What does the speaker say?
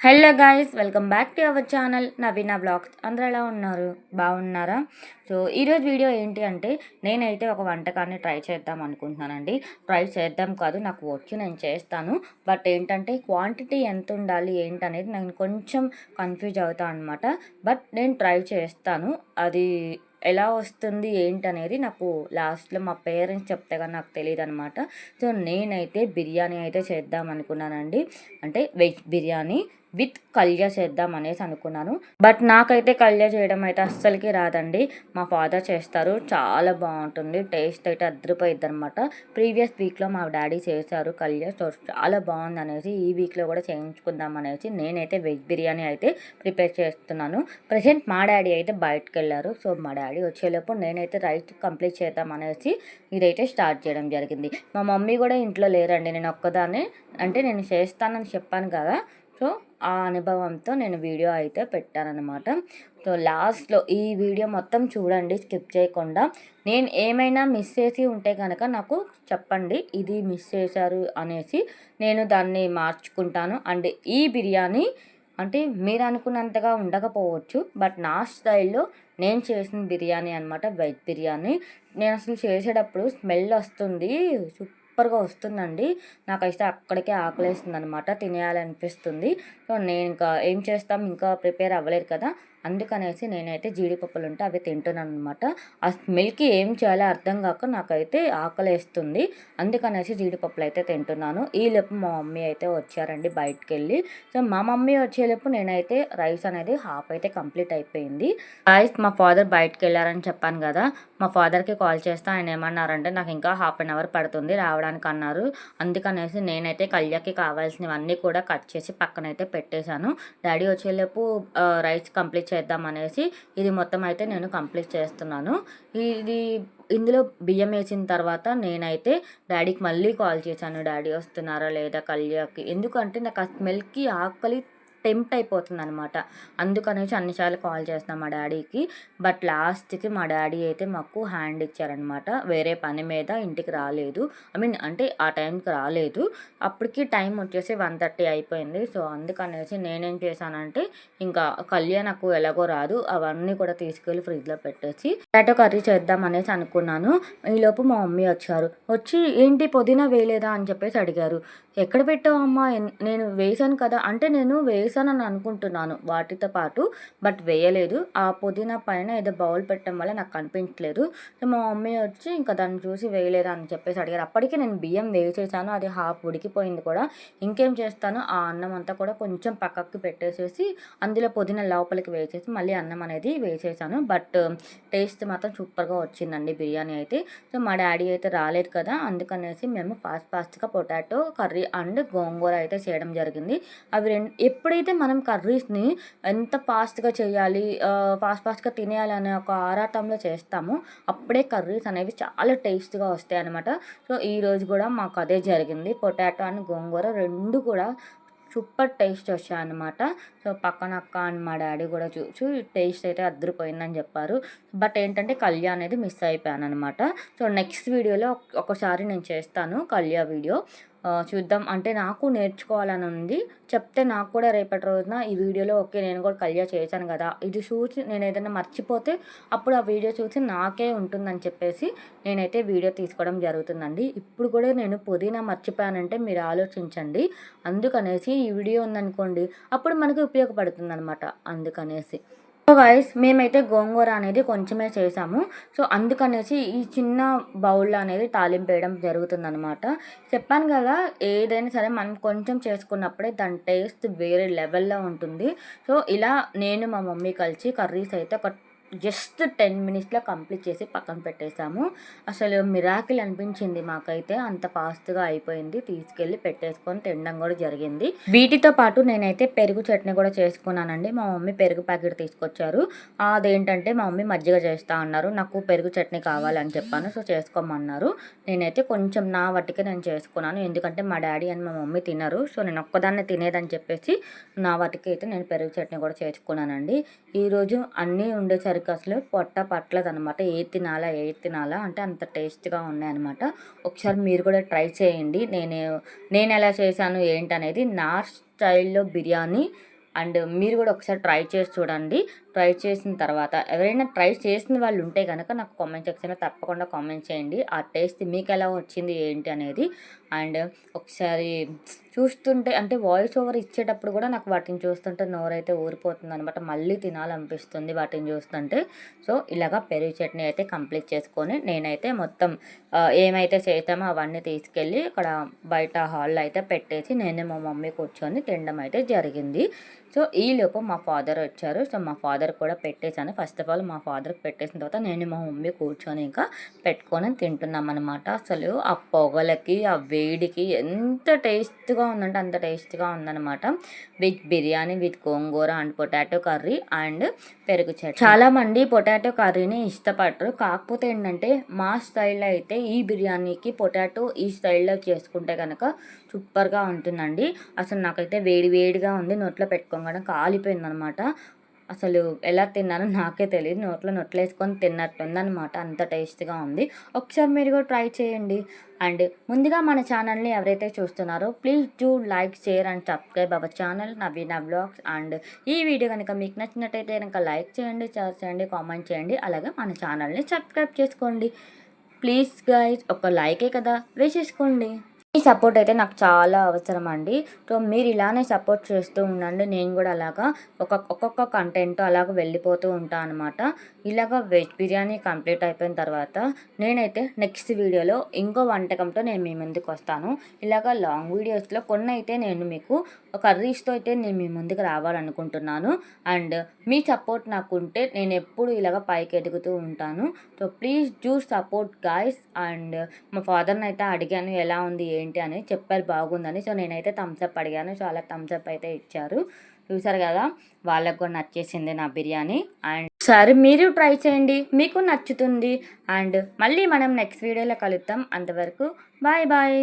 Hello guys, welcome back to our channel Naveena blogs. అందరూ ఎలా ఉన్నారు? బాగున్నారా? సో ఈరోజు వీడియో ఏంటి అంటే, నేనైతే ఒక వంటకాన్ని ట్రై చేద్దాం అనుకుంటున్నానండి. ట్రై చేద్దాం కాదు, నాకు వచ్చి నేను చేస్తాను. బట్ ఏంటంటే క్వాంటిటీ ఎంత ఉండాలి ఏంటనేది నేను కొంచెం కన్ఫ్యూజ్ అవుతాను అనమాట. బట్ నేను ట్రై చేస్తాను. అది ఎలా వస్తుంది ఏంటనేది నాకు లాస్ట్లో మా పేరెంట్స్ చెప్తే కానీ నాకు తెలియదు అనమాట. సో నేనైతే బిర్యానీ అయితే చేద్దాం అనుకున్నానండి. అంటే వెజ్ బిర్యానీ విత్ కల్యా చేద్దాం అనేసి అనుకున్నాను. బట్ నాకైతే కల్యా చేయడం అయితే అస్సలకి రాదండి. మా ఫాదర్ చేస్తారు, చాలా బాగుంటుంది. టేస్ట్ అయితే అదిరిపోయిద్ది అనమాట. ప్రీవియస్ వీక్లో మా డాడీ చేశారు కల్యా. సో చాలా బాగుంది అనేసి ఈ వీక్లో కూడా చేయించుకుందాం అనేసి నేనైతే వెజ్ బిర్యానీ అయితే ప్రిపేర్ చేస్తున్నాను. ప్రజెంట్ మా డాడీ అయితే బయటకు వెళ్ళారు. సో మా డాడీ వచ్చేలోపు నేనైతే రైస్ కంప్లీట్ చేద్దాం అనేసి ఇదైతే స్టార్ట్ చేయడం జరిగింది. మా మమ్మీ కూడా ఇంట్లో లేరండి, నేను ఒక్కదాన్ని. అంటే నేను చేస్తానని చెప్పాను కదా, సో ఆ అనుభవంతో నేను వీడియో అయితే పెట్టానన్నమాట. సో లాస్ట్లో ఈ వీడియో మొత్తం చూడండి, స్కిప్ చేయకుండా. నేను ఏమైనా మిస్ చేసి ఉంటే కనుక నాకు చెప్పండి, ఇది మిస్ చేశారు అనేసి నేను దాన్ని మార్చుకుంటాను. అండ్ ఈ బిర్యానీ అంటే మీరు అనుకున్నంతగా ఉండకపోవచ్చు, బట్ నా స్టైల్లో నేను చేసిన బిర్యానీ అనమాట, వెజ్ బిర్యానీ. నేను అసలు చేసేటప్పుడు స్మెల్ వస్తుంది, సూపర్గా వస్తుందండి. నాకైతే అక్కడికే ఆకలేస్తుంది అనమాట, తినేయాలనిపిస్తుంది. సో నేను ఇంకా ఏం చేస్తాం, ఇంకా ప్రిపేర్ అవ్వలేదు కదా, అందుకనేసి నేనైతే జీడిపప్పులు ఉంటే అవి తింటున్నాను అనమాట. ఆ స్మెల్కి ఏం చేయాలో అర్థం కాక నాకైతే ఆకలేస్తుంది, అందుకనేసి జీడిపప్పులు అయితే తింటున్నాను. ఈలోపు మా మమ్మీ అయితే వచ్చారండి బయటకు వెళ్ళి. సో మా మమ్మీ వచ్చేలోపు నేనైతే రైస్ అనేది హాఫ్ అయితే కంప్లీట్ అయిపోయింది. రైస్ మా ఫాదర్ బయటకు వెళ్ళారని చెప్పాను కదా, మా ఫాదర్కి కాల్ చేస్తే ఆయన ఏమన్నారంటే నాకు ఇంకా హాఫ్ అన్ అవర్ పడుతుంది రావడానికి అన్నారు. అందుకనేసి నేనైతే కళ్యాకి కావాల్సినవన్నీ కూడా కట్ చేసి పక్కనైతే పెట్టేశాను. డాడీ వచ్చేలోపు రైస్ కంప్లీట్ చేద్దాం అనేసి ఇది మొత్తం అయితే నేను కంప్లీట్ చేస్తున్నాను. ఇది ఇందులో బియ్యం వేసిన తర్వాత నేనైతే డాడీకి మళ్ళీ కాల్ చేశాను, డాడీ వస్తున్నారా లేదా కళ్యాకి. ఎందుకంటే నాకు ఆ స్మెల్కి ఆకలి టెంప్ట్ అయిపోతుంది అనమాట. అందుకనేసి అన్నిసార్లు కాల్ చేస్తాను మా డాడీకి. బట్ లాస్ట్కి మా డాడీ అయితే మాకు హ్యాండ్ ఇచ్చారనమాట. వేరే పని మీద ఇంటికి రాలేదు, అంటే ఆ టైంకి రాలేదు. అప్పటికి టైం వచ్చేసి 1:30 అయిపోయింది. సో అందుకనేసి నేనేం చేశానంటే, ఇంకా కళ్యాణ్ నాకు ఎలాగో రాదు, అవన్నీ కూడా తీసుకెళ్ళి ఫ్రిడ్జ్లో పెట్టేసి పొటాటో కర్రీ చేద్దాం అనేసి అనుకున్నాను. ఈలోపు మా మమ్మీ వచ్చి ఏంటి పుదీనా వేయలేదా అని చెప్పేసి అడిగారు. ఎక్కడ పెట్టావు అమ్మా, నేను వేసాను కదా అంటే, నేను వేసానని అనుకుంటున్నాను వాటితో పాటు, బట్ వేయలేదు. ఆ పుదీనా పైన ఏదో బౌల్ పెట్టడం వల్ల నాకు కనిపించలేదు. సో మా మమ్మీ వచ్చి ఇంకా దాన్ని చూసి వేయలేదా అని చెప్పేసి అడిగారు. అప్పటికి నేను బియ్యం వేసేసాను, అది హాఫ్ ఉడికిపోయింది కూడా. ఇంకేం చేస్తాను, ఆ అన్నం అంతా కూడా కొంచెం పక్కకి పెట్టేసేసి అందులో పుదీనా లోపలికి వేసేసి మళ్ళీ అన్నం అనేది వేసేసాను. బట్ టేస్ట్ మాత్రం సూపర్గా వచ్చిందండి బిర్యానీ అయితే. సో మా డాడీ అయితే రాలేదు కదా, అందుకనేసి మేము ఫాస్ట్గా పొటాటో కర్రీ అండ్ గోంగూర అయితే చేయడం జరిగింది. అవి ఎప్పుడైతే మనం కర్రీస్ని ఎంత ఫాస్ట్గా చేయాలి, ఫాస్ట్గా తినేయాలి అనే ఒక ఆరాటంలో చేస్తామో అప్పుడే కర్రీస్ అనేవి చాలా టేస్ట్గా వస్తాయి అనమాట. సో ఈరోజు కూడా మాకు అదే జరిగింది. పొటాటో అండ్ గోంగూర రెండు కూడా సూపర్ టేస్ట్ వచ్చాయన్నమాట. సో పక్కన అక్క అండ్ మా డాడీ కూడా చూసి టేస్ట్ అయితే అదిరిపోయిందని చెప్పారు. బట్ ఏంటంటే కళ్యా అనేది మిస్ అయిపోయాను అనమాట. సో నెక్స్ట్ వీడియోలో ఒకసారి నేను చేస్తాను కళ్యా వీడియో, చూద్దాం. అంటే నాకు నేర్చుకోవాలని ఉంది, చెప్తే నాకు కూడా రేపటి రోజున ఈ వీడియోలో ఓకే నేను కూడా కళ్యా చేశాను కదా, ఇది చూసి నేను ఏదైనా మర్చిపోతే అప్పుడు ఆ వీడియో చూసి నాకే ఉంటుందని చెప్పేసి నేనైతే వీడియో తీసుకోవడం జరుగుతుందండి. ఇప్పుడు కూడా నేను పుదీనా మర్చిపోయానంటే మీరు ఆలోచించండి. అందుకనేసి ఈ వీడియో ఉందనుకోండి, అప్పుడు మనకి ఉపయోగపడుతుంది అనమాట. అందుకనేసి సో గైస్, మేమైతే గోంగూర అనేది కొంచెమే చేసాము. సో అందుకనేసి ఈ చిన్న బౌల్లో అనేది తాలింపు వేయడం జరుగుతుందనమాట. చెప్పాను కదా, ఏదైనా సరే మనం కొంచెం చేసుకున్నప్పుడే దాని టేస్ట్ వేరే లెవెల్లో ఉంటుంది. సో ఇలా నేను మా మమ్మీ కలిసి కర్రీస్ అయితే ఒక జస్ట్ 10 మినిట్స్లో కంప్లీట్ చేసి పక్కన పెట్టేశాము. అసలు మిరాకిల్ అనిపించింది మాకైతే, అంత ఫాస్ట్గా అయిపోయింది. తీసుకెళ్ళి పెట్టేసుకొని తినడం కూడా జరిగింది. వీటితో పాటు నేనైతే పెరుగు చట్నీ కూడా చేసుకున్నానండి. మా మమ్మీ పెరుగు ప్యాకెట్ తీసుకొచ్చారు. అదేంటంటే మా మమ్మీ మజ్జిగ చేస్తా అన్నారు, నాకు పెరుగు చట్నీ కావాలని చెప్పాను. సో చేసుకోమన్నారు. నేనైతే కొంచెం నా వాటికి నేను చేసుకున్నాను, ఎందుకంటే మా డాడీ అని మా మమ్మీ తినరు. సో నేను ఒక్కదాన్నే తినేదని చెప్పేసి నా వాటికి అయితే నేను పెరుగు చట్నీ కూడా చేసుకున్నానండి. ఈరోజు అన్నీ ఉండేసరికి అసలు పొట్ట పట్టలేదనమాట. ఏది తినాలా అంటే అంత టేస్ట్గా ఉన్నాయన్నమాట. ఒకసారి మీరు కూడా ట్రై చేయండి. నేను ఎలా చేశాను ఏంటనేది. నా స్టైల్లో బిర్యానీ అండ్ మీరు కూడా ఒకసారి ట్రై చేసి చూడండి. ట్రై చేసిన తర్వాత ఎవరైనా ట్రై చేసిన వాళ్ళు ఉంటే కనుక నాకు కామెంట్ సెక్షన్లో తప్పకుండా కామెంట్ చేయండి. ఆ టేస్ట్ మీకు ఎలా వచ్చింది ఏంటి అనేది. అండ్ ఒకసారి చూస్తుంటే అంటే వాయిస్ ఓవర్ ఇచ్చేటప్పుడు కూడా నాకు వాటిని చూస్తుంటే నోరైతే ఊరిపోతుంది అనమాట. మళ్ళీ తినాలనిపిస్తుంది వాటిని చూస్తుంటే. సో ఇలాగా పెరుగు చట్నీ అయితే కంప్లీట్ చేసుకొని నేనైతే మొత్తం ఏమైతే చేసామో అవన్నీ తీసుకెళ్ళి అక్కడ బయట హాల్లో అయితే పెట్టేసి నేనే మా మమ్మీ కూర్చొని తినడం అయితే జరిగింది. సో ఈలోపు మా ఫాదర్ వచ్చారు. సో మా ఫాదర్ కూడా పెట్టేశాను. ఫస్ట్ ఆఫ్ ఆల్ మా ఫాదర్కి పెట్టేసిన తర్వాత నేను మా మమ్మీ కూర్చొని ఇంకా పెట్టుకొని తింటున్నాం అనమాట. అసలు ఆ పొగలకి ఆ వేడికి ఎంత టేస్ట్గా ఉందంటే అంత టేస్ట్గా ఉందన్నమాట. With biryani with gongura and potato curry and పెరుగు చట్నీ. చాలామంది పొటాటో కర్రీని ఇష్టపడరు. కాకపోతే ఏంటంటే మా స్టైల్లో అయితే ఈ బిర్యానీకి పొటాటో ఈ స్టైల్లో చేసుకుంటే కనుక సూపర్గా ఉంటుందండి. అసలు నాకైతే వేడి వేడిగా ఉంది. నోట్లో పెట్టుకోగానే కాలిపోయిందనమాట. అసలు ఎలా తిన్నానో నాకే తెలియదు. నోట్లో వేసుకొని తిన్నట్టుందనమాట. అంత టేస్ట్గా ఉంది. ఒకసారి మీరు కూడా ట్రై చేయండి. అండ్ ముందుగా మన ఛానల్ని ఎవరైతే చూస్తున్నారో please do like, share and subscribe our channel Naveena blogs. And ఈ వీడియో కనుక మీకు నచ్చినట్టయితే కనుక లైక్ చేయండి, షేర్ చేయండి, కామెంట్ చేయండి. అలాగే మన ఛానల్ని సబ్స్క్రైబ్ చేసుకోండి. ప్లీజ్ గైస్, ఒక లైకే కదా వేసేసుకోండి. మీ సపోర్ట్ అయితే నాకు చాలా అవసరం అండి. సో మీరు ఇలానే సపోర్ట్ చేస్తూ ఉండండి. నేను కూడా అలాగా ఒక్కొక్క కంటెంట్ అలాగ వెళ్ళిపోతూ ఉంటాను అనమాట. ఇలాగ వెజ్ బిర్యానీ కంప్లీట్ అయిపోయిన తర్వాత నేనైతే నెక్స్ట్ వీడియోలో ఇంకో వంటకంతో నేను మీ ముందుకు వస్తాను. ఇలాగ లాంగ్ వీడియోస్లో కొన్ని అయితే నేను మీకు కర్రీస్తో అయితే నేను మీ ముందుకు రావాలనుకుంటున్నాను. అండ్ మీ సపోర్ట్ నాకు ఉంటే నేను ఎప్పుడు ఇలాగ పైకి ఎదుగుతూ ఉంటాను. So please do support guys. And మా ఫాదర్ని అయితే అడిగాను ఎలా ఉంది ఏంటి అని. చెప్పారు బాగుందని. సో నేనైతే థమ్స్అప్ అడిగాను. చాలా థమ్స్అప్ అయితే ఇచ్చారు. చూసారు కదా, వాళ్ళకు కూడా నచ్చేసింది నా బిర్యానీ. అండ్ సరే మీరు ట్రై చేయండి, మీకు నచ్చుతుంది. అండ్ మళ్ళీ మనం నెక్స్ట్ వీడియోలో కలుద్దాం. అంతవరకు బాయ్ బాయ్.